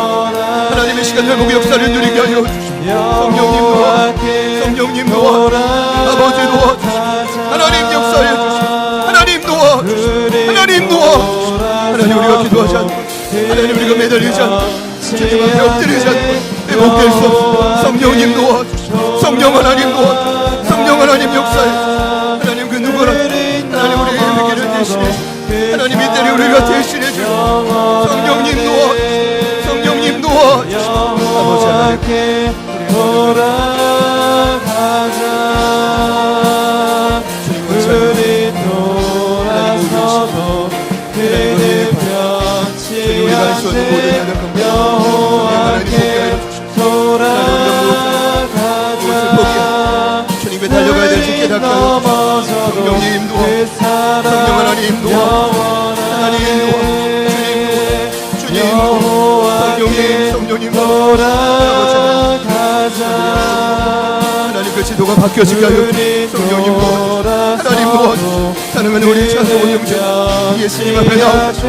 하나님의 시간 회복의 역사를 누리게 하여 주시고 성령님 도와주시고 성령님 도와주시고 아버지 도와주시고 하나님 역사해 주시고 하나님 도와주시고 하나님 도와주시고 하나님 우리가 기도하지 않고 하나님 우리가 매달리지 않고 주님 앞에 엎드리지 않고 회복될 수 없어 성령님 도와주시고 성령 하나님 도와주시고 성령 하나님 역사해 하나님 그 누구나 하나님 우리의 회개를 대신해 하나님 이때를 우리가 대신해 주시고 성령님 도와주시고 성령님 도와주시고 아버지 하나님 돌아가자. 우리 돌아서도 그는 변치 않네. 여호와께 돌아가자. 주님께 달려가야 될지 깨닫게 하여 성령님 도와주시고 성령 하나님 도와주시고 하나님 도와주시고 주님 성령님 돌아가자. 하나님 그 지도가 바뀌어지게 하여 성령님 도와주시고 하나님 도와주시고 사랑하는 우리 찬송 영제 예수님 앞에 나오시고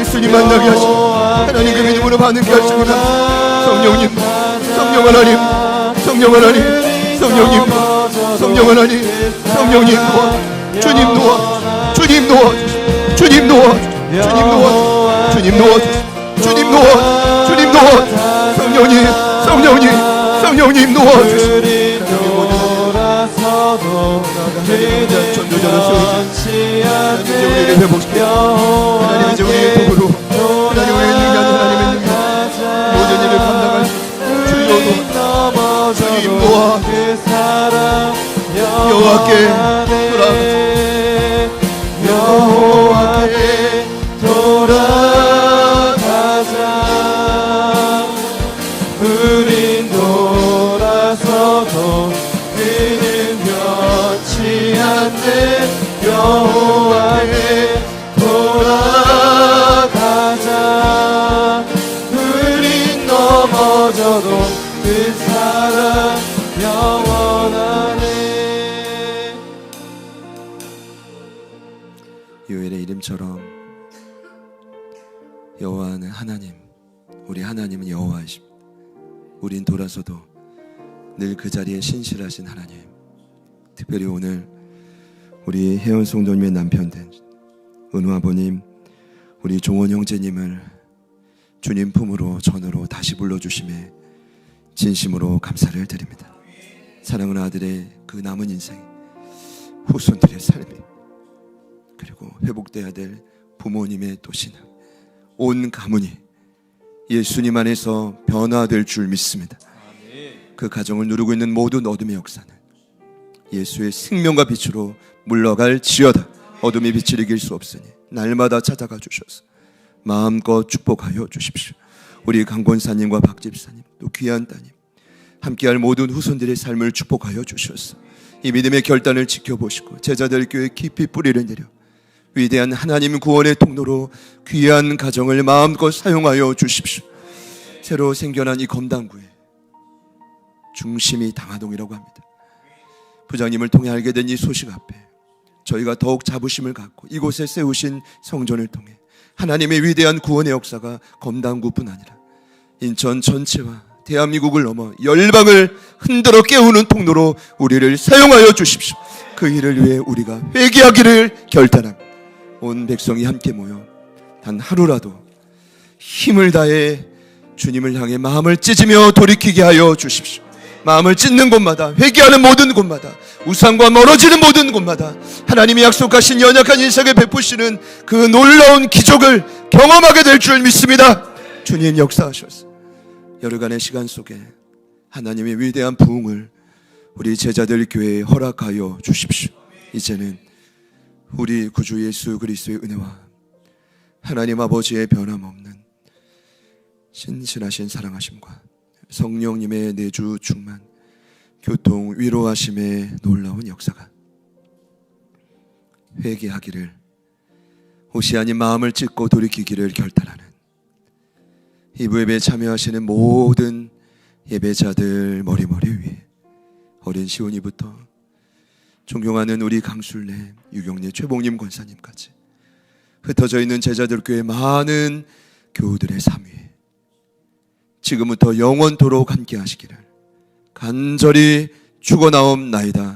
예수님 만나게 하시고 하나님 그 믿음으로 반응케 하시고 성령님 성령 하나님 성령 하나님 성령님 성령 하나님 성령님 도와주시고 주님 도와주시고 주님 도와주시고 주님 도와주시고 주님 도와주시고 주님 도와주시고 주님 도와주시고 주님 도와주시고 성령님 성령님 성령님 성령님 놓아주시옵소서. 그리 돌아서도 그는 변치 않는 우리를 회복시켜 하나님 이제 우리의 복으로 하나님 우리의 능력이 하나님의 능력 모든 일을 감당할 수 주여도 주님 놓아 그 사랑 여호와께 돌아가자. 여호와께 돌아가자. 우린 돌아서도 그는 변치 않는 여호와께 돌아가자. 우린 넘어져도 그 사랑 영원하네. 요엘의 이름처럼 여호와는 하나님, 우리 하나님은 여호와이십니다. 우린 돌아서도 늘 그 자리에 신실하신 하나님. 특별히 오늘 우리 혜원 성도님의 남편된 은우 아버님, 우리 종원 형제님을 주님 품으로 전으로 다시 불러주심에 진심으로 감사를 드립니다. 사랑하는 아들의 그 남은 인생, 후손들의 삶이, 그리고 회복돼야 될 부모님의 또 신앙, 온 가문이 예수님 안에서 변화될 줄 믿습니다. 그 가정을 누르고 있는 모든 어둠의 역사는 예수의 생명과 빛으로 물러갈 지어다. 어둠의 빛을 이길 수 없으니 날마다 찾아가 주셔서 마음껏 축복하여 주십시오. 우리 강권사님과 박집사님, 또 귀한 따님, 함께할 모든 후손들의 삶을 축복하여 주셔서 이 믿음의 결단을 지켜보시고 제자들 교회 깊이 뿌리를 내려 위대한 하나님 구원의 통로로 귀한 가정을 마음껏 사용하여 주십시오. 새로 생겨난 이 검단구에 중심이 당하동이라고 합니다. 부장님을 통해 알게 된 이 소식 앞에 저희가 더욱 자부심을 갖고 이곳에 세우신 성전을 통해 하나님의 위대한 구원의 역사가 검단구뿐 아니라 인천 전체와 대한민국을 넘어 열방을 흔들어 깨우는 통로로 우리를 사용하여 주십시오. 그 일을 위해 우리가 회개하기를 결단합니다. 온 백성이 함께 모여 단 하루라도 힘을 다해 주님을 향해 마음을 찢으며 돌이키게 하여 주십시오. 마음을 찢는 곳마다, 회개하는 모든 곳마다, 우상과 멀어지는 모든 곳마다 하나님이 약속하신 연약한 인생에 베푸시는 그 놀라운 기적을 경험하게 될 줄 믿습니다. 주님 역사하셔서 여러간의 시간 속에 하나님의 위대한 부흥을 우리 제자들 교회에 허락하여 주십시오. 이제는 우리 구주 예수 그리스도의 은혜와 하나님 아버지의 변함없는 신실하신 사랑하심과 성령님의 내주 충만, 교통 위로하심의 놀라운 역사가 회개하기를, 옷이 아닌 마음을 찢고 돌이키기를 결단하는 이부 예배에 참여하시는 모든 예배자들 머리머리 위에 어린 시온이부터 존경하는 우리 강술래, 유경래, 최봉님 권사님까지 흩어져 있는 제자들 교회 많은 교우들의 삶 위에 지금부터 영원토록 함께 하시기를 간절히 축원하옵나이다.